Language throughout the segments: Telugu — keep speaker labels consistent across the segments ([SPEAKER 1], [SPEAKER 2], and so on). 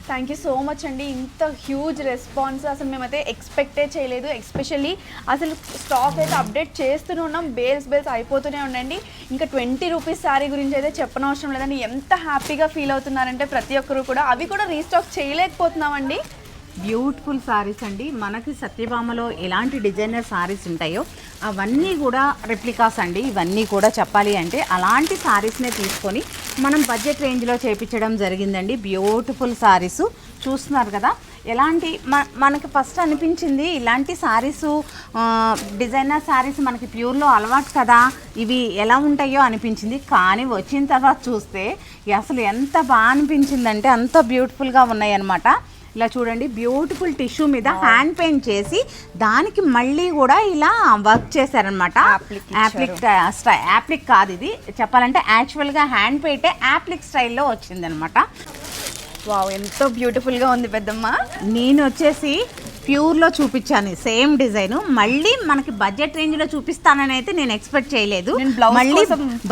[SPEAKER 1] థ్యాంక్ యూ సో మచ్ అండి. ఇంత హ్యూజ్ రెస్పాన్స్ అసలు మేమైతే ఎక్స్పెక్టే చేయలేదు. ఎస్పెషల్లీ అసలు స్టాక్ అయితే అప్డేట్ చేస్తూనే ఉన్నాం, బేల్స్ అయిపోతూనే ఉండండి. ఇంకా 20 రూపీస్ శారీ గురించి అయితే చెప్పనవసరం లేదండి. ఎంత హ్యాపీగా ఫీల్ అవుతున్నారంటే ప్రతి ఒక్కరు కూడా, అవి కూడా రీస్టాక్ చేయలేకపోతున్నామండి.
[SPEAKER 2] బ్యూటిఫుల్ సారీస్ అండి. మనకి సత్యభామలో ఎలాంటి డిజైనర్ సారీస్ ఉంటాయో అవన్నీ కూడా రెప్లికాస్ అండి. ఇవన్నీ కూడా చెప్పాలి అంటే అలాంటి సారీస్నే తీసుకొని మనం బడ్జెట్ రేంజ్లో చేయించడం జరిగిందండి. బ్యూటిఫుల్ సారీస్ చూస్తున్నారు కదా. ఎలాంటి మనకి ఫస్ట్ అనిపించింది ఇలాంటి సారీసు డిజైనర్ సారీస్ మనకి ప్యూర్లో అలవాటు కదా, ఇవి ఎలా ఉంటాయో అనిపించింది. కానీ వచ్చిన తర్వాత చూస్తే అసలు ఎంత బాగా అనిపించిందంటే అంత బ్యూటిఫుల్గా ఉన్నాయి అన్నమాట. ఇలా చూడండి, బ్యూటిఫుల్ టిష్యూ మీద హ్యాండ్ పెయింట్ చేసి దానికి మళ్ళీ కూడా ఇలా వర్క్ చేశారనమాట. యాప్లిక్ కాదు ఇది, చెప్పాలంటే యాక్చువల్గా హ్యాండ్ పెయింటే యాప్లిక్ స్టైల్లో వచ్చిందనమాట.
[SPEAKER 1] వావ్, ఎంతో బ్యూటిఫుల్గా ఉంది పెద్దమ్మ.
[SPEAKER 2] నేను వచ్చేసి ప్యూర్లో చూపించాను సేమ్ డిజైన్, మళ్ళీ మనకి బడ్జెట్ రేంజ్లో చూపిస్తానని అయితే నేను ఎక్స్పెక్ట్ చేయలేదు. మళ్ళీ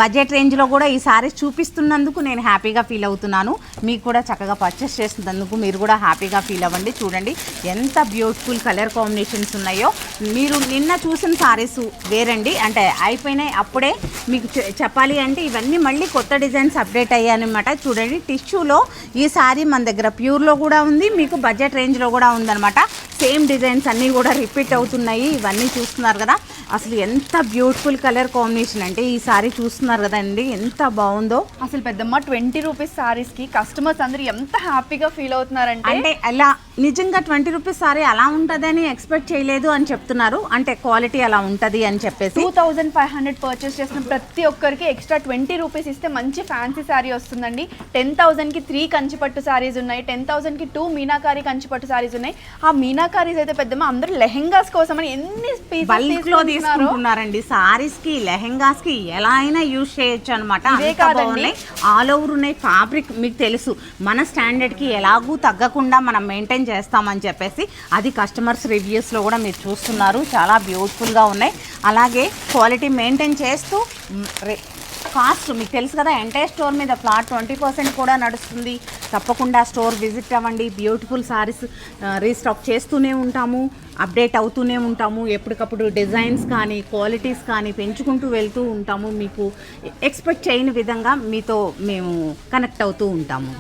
[SPEAKER 2] బడ్జెట్ రేంజ్లో కూడా ఈ సారీస్ చూపిస్తున్నందుకు నేను హ్యాపీగా ఫీల్ అవుతున్నాను. మీకు కూడా చక్కగా పర్చేస్ చేసినందుకు మీరు కూడా హ్యాపీగా ఫీల్ అవ్వండి. చూడండి ఎంత బ్యూటిఫుల్ కలర్ కాంబినేషన్స్ ఉన్నాయో. మీరు నిన్న చూసిన సారీస్ వేరండి, అంటే అయిపోయినాయి అప్పుడే. మీకు చెప్పాలి అంటే ఇవన్నీ మళ్ళీ కొత్త డిజైన్స్ అప్డేట్ అయ్యాయన్నమాట. చూడండి, టిష్యూలో ఈ సారీ మన దగ్గర ప్యూర్లో కూడా ఉంది, మీకు బడ్జెట్ రేంజ్లో కూడా ఉందన్నమాట. సేమ్ డిజైన్స్ అన్నీ కూడా రిపీట్ అవుతున్నాయి. ఇవన్నీ చూస్తున్నారు కదా, అసలు ఎంత బ్యూటిఫుల్ కలర్ కాంబినేషన్ అంటే ఈ సారీ చూస్తున్నారు కదండి ఎంత బాగుందో.
[SPEAKER 1] అసలు పెద్దమ్మ 20 రూపీస్ సారీస్కి కస్టమర్స్ అందరూ ఎంత హ్యాపీగా ఫీల్ అవుతున్నారంటే,
[SPEAKER 2] అంటే అలా నిజంగా 20 రూపీస్ సారీ అలా ఉంటుందని ఎక్స్పెక్ట్ చేయలేదు అని చెప్తున్నారు. అంటే క్వాలిటీ అలా ఉంటుంది అని చెప్పేసి
[SPEAKER 1] 2500 పర్చేస్ చేసిన ప్రతి ఒక్కరికి ఎక్స్ట్రా 20 రూపీస్ ఇస్తే మంచి ఫ్యాన్సీ శారీ వస్తుందండి. 10,000కి 3 కంచిపట్టు శారీస్ ఉన్నాయి, 10,000కి 2 మీనాకారి కంచిపట్టు శారీస్ ఉన్నాయి. ఆ మీనాకారీస్ అయితే పెద్దమ్మ అందరూ లెహెంగాస్ కోసం అని ఎన్ని
[SPEAKER 2] బల్క్లో తీసుకుంటున్నారండి. సారీస్ కి లెహెంగాస్ కి ఎలా అయినా యూజ్ చేయొచ్చు అనమాట. ఆల్ ఓవర్ ఉన్నాయి. ఫ్యాబ్రిక్ మీకు తెలుసు, మన స్టాండర్డ్ కి ఎలాగూ తగ్గకుండా మనం మెయింటైన్ చేస్తామని చెప్పేసి అది కస్టమర్స్ రివ్యూస్లో కూడా మీరు చూస్తున్నారు. చాలా బ్యూటిఫుల్గా ఉన్నాయి. అలాగే క్వాలిటీ మెయింటైన్ చేస్తూ కాస్ట్ మీకు తెలుసు కదా, ఎంటైర్ స్టోర్ మీద ఫ్లాట్ 20% కూడా నడుస్తుంది. తప్పకుండా స్టోర్ విజిట్ అవ్వండి. బ్యూటిఫుల్ సారీస్ రీస్టాక్ చేస్తూనే ఉంటాము, అప్డేట్ అవుతూనే ఉంటాము. ఎప్పటికప్పుడు డిజైన్స్ కానీ క్వాలిటీస్ కానీ పెంచుకుంటూ వెళ్తూ ఉంటాము. మీకు ఎక్స్పెక్ట్ చేయని విధంగా మీతో మేము కనెక్ట్ అవుతూ ఉంటాము.